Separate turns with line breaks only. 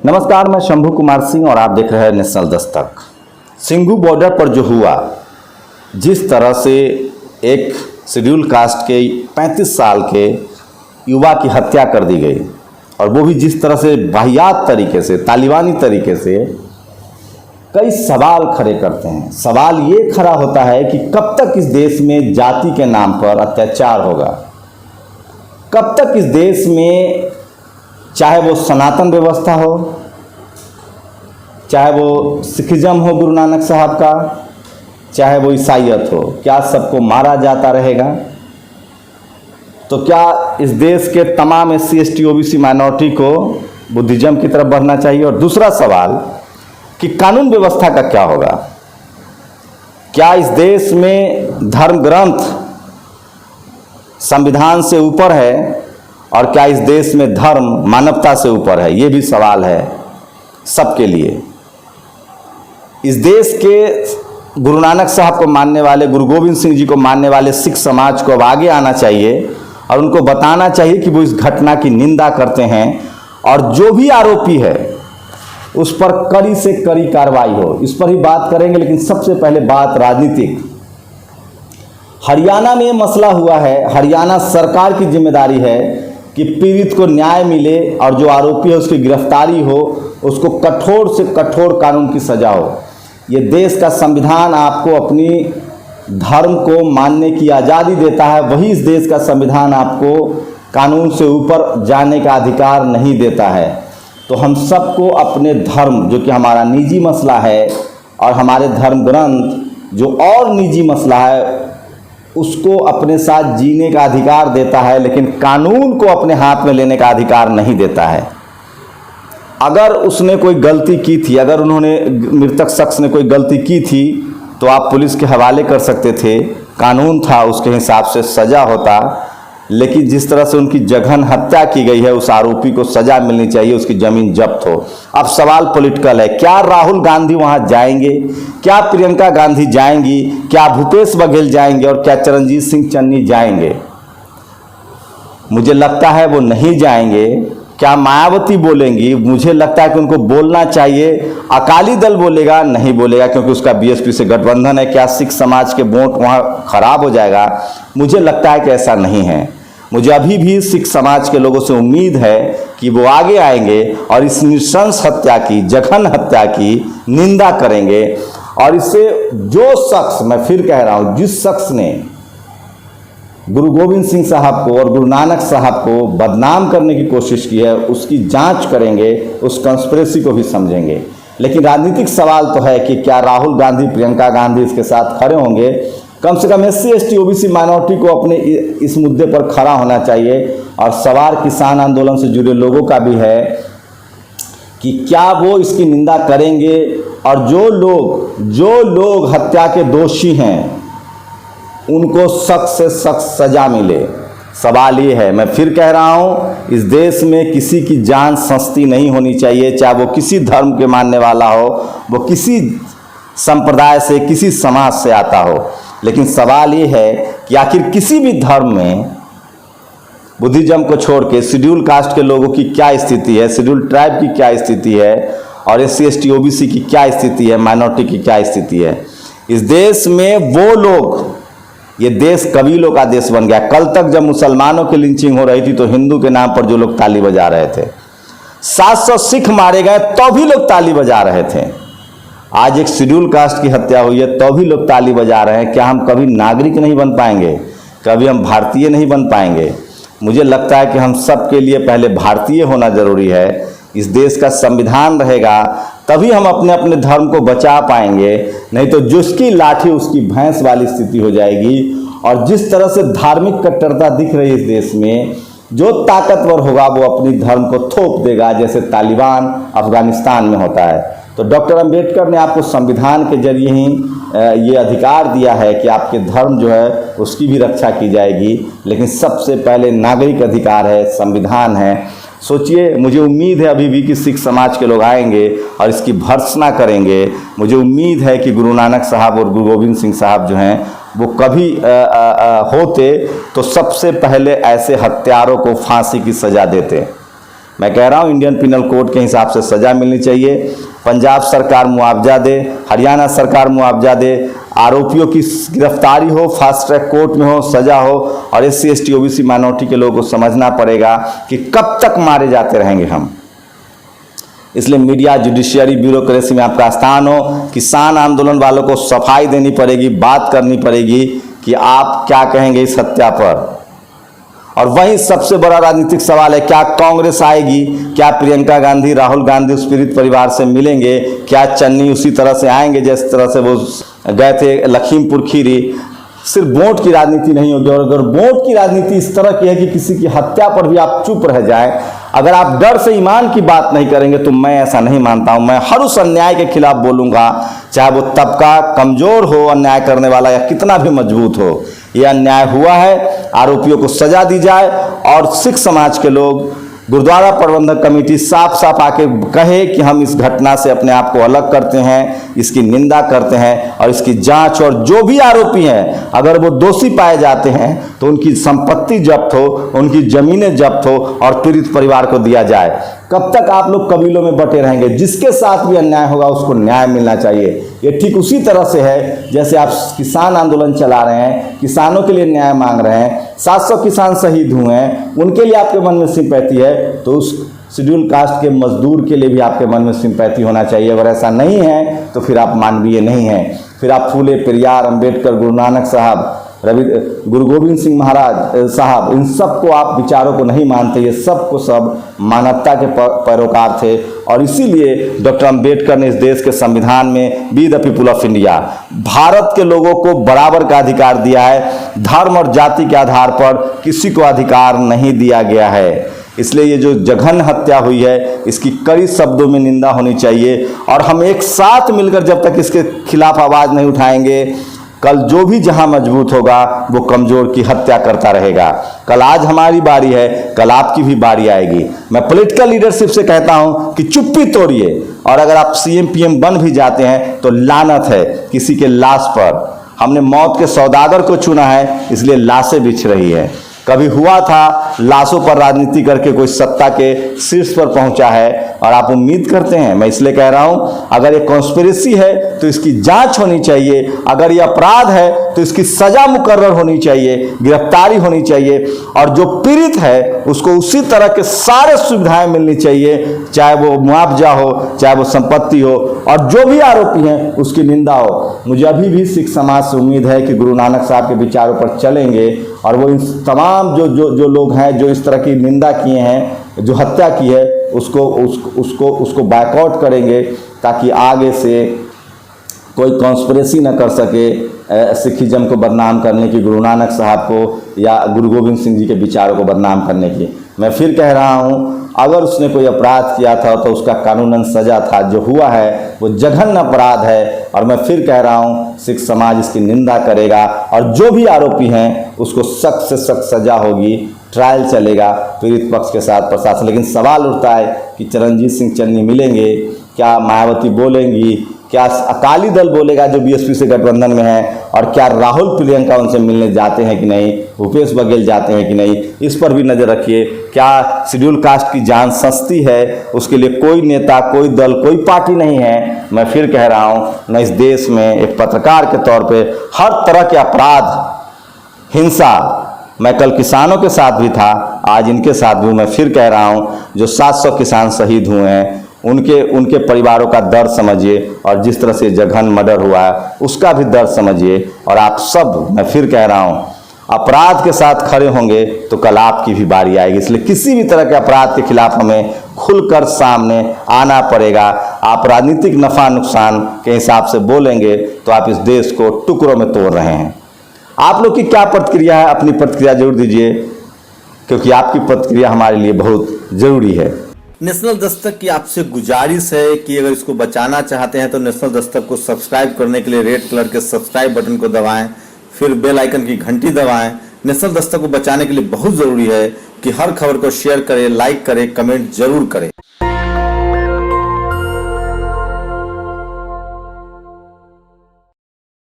नमस्कार, मैं शंभू कुमार सिंह और आप देख रहे हैं नेशनल दस्तक। सिंघू बॉर्डर पर जो हुआ, जिस तरह से एक शेड्यूल कास्ट के 35 साल के युवा की हत्या कर दी गई और वो भी जिस तरह से वाहियात तरीके से, तालिबानी तरीके से, कई सवाल खड़े करते हैं। सवाल ये खड़ा होता है कि कब तक इस देश में जाति के नाम पर अत्याचार होगा, कब तक इस देश में, चाहे वो सनातन व्यवस्था हो, चाहे वो सिखिज्म हो गुरु नानक साहब का, चाहे वो ईसाईयत हो, क्या सबको मारा जाता रहेगा? तो क्या इस देश के तमाम SC ST OBC माइनॉरिटी को बुद्धिज्म की तरफ बढ़ना चाहिए? और दूसरा सवाल कि कानून व्यवस्था का क्या होगा? क्या इस देश में धर्म ग्रंथ संविधान से ऊपर है और क्या इस देश में धर्म मानवता से ऊपर है? ये भी सवाल है सबके लिए। इस देश के गुरु नानक साहब को मानने वाले, गुरु गोविंद सिंह जी को मानने वाले सिख समाज को अब आगे आना चाहिए और उनको बताना चाहिए कि वो इस घटना की निंदा करते हैं और जो भी आरोपी है उस पर कड़ी से कड़ी कार्रवाई हो। इस पर ही बात करेंगे, लेकिन सबसे पहले बात राजनीतिक। हरियाणा में ये मसला हुआ है, हरियाणा सरकार की जिम्मेदारी है कि पीड़ित को न्याय मिले और जो आरोपी है उसकी गिरफ्तारी हो, उसको कठोर से कठोर कानून की सजा हो। ये देश का संविधान आपको अपनी धर्म को मानने की आज़ादी देता है, वही इस देश का संविधान आपको कानून से ऊपर जाने का अधिकार नहीं देता है। तो हम सबको अपने धर्म, जो कि हमारा निजी मसला है, और हमारे धर्म ग्रंथ जो और निजी मसला है, उसको अपने साथ जीने का अधिकार देता है, लेकिन कानून को अपने हाथ में लेने का अधिकार नहीं देता है। अगर उसने कोई गलती की थी, अगर उन्होंने, मृतक शख्स ने कोई गलती की थी, तो आप पुलिस के हवाले कर सकते थे, कानून था, उसके हिसाब से सज़ा होता। लेकिन जिस तरह से उनकी जघन हत्या की गई है, उस आरोपी को सज़ा मिलनी चाहिए, उसकी ज़मीन जब्त हो। अब सवाल पॉलिटिकल है, क्या राहुल गांधी वहाँ जाएंगे, क्या प्रियंका गांधी जाएंगी, क्या भूपेश बघेल जाएंगे और क्या चरणजीत सिंह चन्नी जाएंगे? मुझे लगता है वो नहीं जाएंगे। क्या मायावती बोलेंगी? मुझे लगता है कि उनको बोलना चाहिए। अकाली दल बोलेगा? नहीं बोलेगा, क्योंकि उसका BSP से गठबंधन है। क्या सिख समाज के वोट वहाँ खराब हो जाएगा? मुझे लगता है कि ऐसा नहीं है। मुझे अभी भी सिख समाज के लोगों से उम्मीद है कि वो आगे आएंगे और इस नृशंस हत्या की, जघन हत्या की निंदा करेंगे। और इससे जो शख्स, मैं फिर कह रहा हूँ, जिस शख्स ने गुरु गोविंद सिंह साहब को और गुरु नानक साहब को बदनाम करने की कोशिश की है, उसकी जांच करेंगे, उस कंस्पिरेसी को भी समझेंगे। लेकिन राजनीतिक सवाल तो है कि क्या राहुल गांधी, प्रियंका गांधी इसके साथ खड़े होंगे? कम से कम SC ST OBC माइनॉरिटी को अपने इस मुद्दे पर खड़ा होना चाहिए। और सवाल किसान आंदोलन से जुड़े लोगों का भी है कि क्या वो इसकी निंदा करेंगे और जो लोग हत्या के दोषी हैं उनको सख्त से सख्त सजा मिले। सवाल ये है, मैं फिर कह रहा हूँ, इस देश में किसी की जान सस्ती नहीं होनी चाहिए, चाहे वो किसी धर्म के मानने वाला हो, वो किसी संप्रदाय से, किसी समाज से आता हो। लेकिन सवाल ये है कि आखिर किसी भी धर्म में, बुद्धिज्म को छोड़ के, शेड्यूल कास्ट के लोगों की क्या स्थिति है, शेड्यूल ट्राइब की क्या स्थिति है, और SC ST OBC की क्या स्थिति है, माइनॉरिटी की क्या स्थिति है? इस देश में वो लोग, ये देश कबीलों का देश बन गया। कल तक जब मुसलमानों की लिंचिंग हो रही थी तो हिंदू के नाम पर जो लोग ताली बजा रहे थे, 700 सिख मारे गए तो भी लोग ताली बजा रहे थे। आज एक शेड्यूल कास्ट की हत्या हुई है तो भी लोग ताली बजा रहे हैं। क्या हम कभी नागरिक नहीं बन पाएंगे? कभी हम भारतीय नहीं बन पाएंगे? मुझे लगता है कि हम सब के लिए पहले भारतीय होना जरूरी है। इस देश का संविधान रहेगा तभी हम अपने अपने धर्म को बचा पाएंगे, नहीं तो जिसकी लाठी उसकी भैंस वाली स्थिति हो जाएगी। और जिस तरह से धार्मिक कट्टरता दिख रही है इस देश में, जो ताकतवर होगा वो अपनी धर्म को थोप देगा, जैसे तालिबान अफगानिस्तान में होता है। तो डॉक्टर अंबेडकर ने आपको संविधान के जरिए ही ये अधिकार दिया है कि आपके धर्म जो है उसकी भी रक्षा की जाएगी, लेकिन सबसे पहले नागरिक अधिकार है, संविधान है। सोचिए, मुझे उम्मीद है अभी भी कि सिख समाज के लोग आएंगे और इसकी भर्त्सना करेंगे। मुझे उम्मीद है कि गुरु नानक साहब और गुरु गोविंद सिंह साहब जो हैं वो कभी होते तो सबसे पहले ऐसे हत्यारों को फांसी की सज़ा देते। मैं कह रहा हूँ इंडियन पिनल कोड के हिसाब से सज़ा मिलनी चाहिए। पंजाब सरकार मुआवजा दे, हरियाणा सरकार मुआवजा दे, आरोपियों की गिरफ्तारी हो, फास्ट ट्रैक कोर्ट में हो, सज़ा हो। और SC ST OBC माइनॉरिटी के लोगों को समझना पड़ेगा कि कब तक मारे जाते रहेंगे हम। इसलिए मीडिया, जुडिशियरी, ब्यूरोक्रेसी में आपका स्थान हो। किसान आंदोलन वालों को सफाई देनी पड़ेगी, बात करनी पड़ेगी कि आप क्या कहेंगे इस हत्या पर। और वही सबसे बड़ा राजनीतिक सवाल है, क्या कांग्रेस आएगी? क्या प्रियंका गांधी, राहुल गांधी उस पीड़ित परिवार से मिलेंगे? क्या चन्नी उसी तरह से आएंगे जिस तरह से वो गए थे लखीमपुर खीरी? सिर्फ वोट की राजनीति नहीं होगी। और अगर वोट की राजनीति इस तरह की है कि किसी की हत्या पर भी आप चुप रह जाएं, अगर आप डर से ईमान की बात नहीं करेंगे, तो मैं ऐसा नहीं मानता हूं। मैं हर उस अन्याय के खिलाफ बोलूंगा, चाहे वो तबका कमजोर हो अन्याय करने वाला या कितना भी मजबूत हो। यह अन्याय हुआ है, आरोपियों को सजा दी जाए। और सिख समाज के लोग, गुरुद्वारा प्रबंधक कमेटी साफ साफ आके कहे कि हम इस घटना से अपने आप को अलग करते हैं, इसकी निंदा करते हैं और इसकी जांच, और जो भी आरोपी हैं अगर वो दोषी पाए जाते हैं तो उनकी संपत्ति जब्त हो, उनकी जमीनें जब्त हो और पीड़ित परिवार को दिया जाए। कब तक आप लोग कबीलों में बटे रहेंगे? जिसके साथ भी अन्याय होगा उसको न्याय मिलना चाहिए। ये ठीक उसी तरह से है जैसे आप किसान आंदोलन चला रहे हैं, किसानों के लिए न्याय मांग रहे हैं, 700 किसान शहीद हुए हैं, उनके लिए आपके मन में सिंपैथी है, तो उस शेड्यूल कास्ट के मजदूर के लिए भी आपके मन में सिंपैथी होना चाहिए। अगर ऐसा नहीं है तो फिर आप मानवीय नहीं हैं। फिर आप फूले, पेरियार, अंबेडकर, गुरु नानक साहब, गुरु गोविंद सिंह महाराज साहब, इन सब को आप विचारों को नहीं मानते। ये सब को सब मानवता के पैरोकार थे और इसीलिए डॉक्टर अंबेडकर ने इस देश के संविधान में we the people of India, Bharat के लोगों को बराबर का अधिकार दिया है। धर्म और जाति के आधार पर किसी को अधिकार नहीं दिया गया है। इसलिए ये जो जघन्य हत्या हुई है इसकी कड़ी शब्दों में निंदा होनी चाहिए। और हम एक साथ मिलकर जब तक इसके खिलाफ आवाज नहीं उठाएंगे, कल जो भी जहां मजबूत होगा वो कमजोर की हत्या करता रहेगा। कल आज हमारी बारी है, कल आपकी भी बारी आएगी। मैं पॉलिटिकल लीडरशिप से कहता हूं कि चुप्पी तोड़िए, और अगर आप CM PM बन भी जाते हैं तो लानत है किसी के लाश पर। हमने मौत के सौदागर को चुना है, इसलिए लाशें बिछ रही है। कभी हुआ था लाशों पर राजनीति करके कोई सत्ता के शीर्ष पर पहुंचा है और आप उम्मीद करते हैं? मैं इसलिए कह रहा हूं, अगर ये कॉन्स्पिरेसी है तो इसकी जांच होनी चाहिए, अगर ये अपराध है तो इसकी सजा मुकर्रर होनी चाहिए, गिरफ्तारी होनी चाहिए, और जो पीड़ित है उसको उसी तरह के सारे सुविधाएं मिलनी चाहिए, चाहे वो मुआवजा हो, चाहे वो संपत्ति हो, और जो भी आरोपी हैं उसकी निंदा हो। मुझे अभी भी सिख समाज से उम्मीद है कि गुरु नानक साहब के विचारों पर चलेंगे और वो इन तमाम जो लोग हैं जो इस तरह की निंदा किए हैं, जो हत्या की है, उसको बायकॉट करेंगे, ताकि आगे से कोई कॉन्स्पिरेसी न कर सके सिखिज्म को बदनाम करने की, गुरु नानक साहब को या गुरु गोविंद सिंह जी के विचारों को बदनाम करने की। मैं फिर कह रहा हूँ, अगर उसने कोई अपराध किया था तो उसका कानूनन सजा था। जो हुआ है वो जघन्य अपराध है, और मैं फिर कह रहा हूँ सिख समाज इसकी निंदा करेगा, और जो भी आरोपी हैं उसको सख्त से सख्त सजा होगी, ट्रायल चलेगा पीड़ित पक्ष के साथ प्रशासन। लेकिन सवाल उठता है कि चरणजीत सिंह चन्नी मिलेंगे क्या? मायावती बोलेंगी क्या? अकाली दल बोलेगा जो BSP से गठबंधन में है? और क्या राहुल प्रियंका उनसे मिलने जाते हैं कि नहीं? भूपेश बघेल जाते हैं कि नहीं? इस पर भी नजर रखिए। क्या शेड्यूल कास्ट की जान सस्ती है? उसके लिए कोई नेता, कोई दल, कोई पार्टी नहीं है। मैं फिर कह रहा हूँ, न इस देश में एक पत्रकार के तौर पर हर तरह के अपराध, हिंसा, मैं कल किसानों के साथ भी था, आज इनके साथ भी। मैं फिर कह रहा हूँ, जो 700 किसान शहीद हुए हैं उनके परिवारों का दर्द समझिए, और जिस तरह से जघन्य मर्डर हुआ है उसका भी दर्द समझिए। और आप सब, मैं फिर कह रहा हूँ, अपराध के साथ खड़े होंगे तो कल आपकी भी बारी आएगी। इसलिए किसी भी तरह के अपराध के खिलाफ हमें खुलकर सामने आना पड़ेगा। आप राजनीतिक नफा नुकसान के हिसाब से बोलेंगे तो आप इस देश को टुकड़ों में तोड़ रहे हैं। आप लोग की क्या प्रतिक्रिया है? अपनी प्रतिक्रिया जरूर दीजिए, क्योंकि आपकी प्रतिक्रिया हमारे लिए बहुत जरूरी है।
नेशनल दस्तक की आपसे गुजारिश है कि अगर इसको बचाना चाहते हैं तो नेशनल दस्तक को सब्सक्राइब करने के लिए रेड कलर के सब्सक्राइब बटन को दबाएं, फिर बेल आइकन की घंटी दबाएं। नेशनल दस्तक को बचाने के लिए बहुत जरूरी है कि हर खबर को शेयर करें, लाइक करें, कमेंट जरूर करें।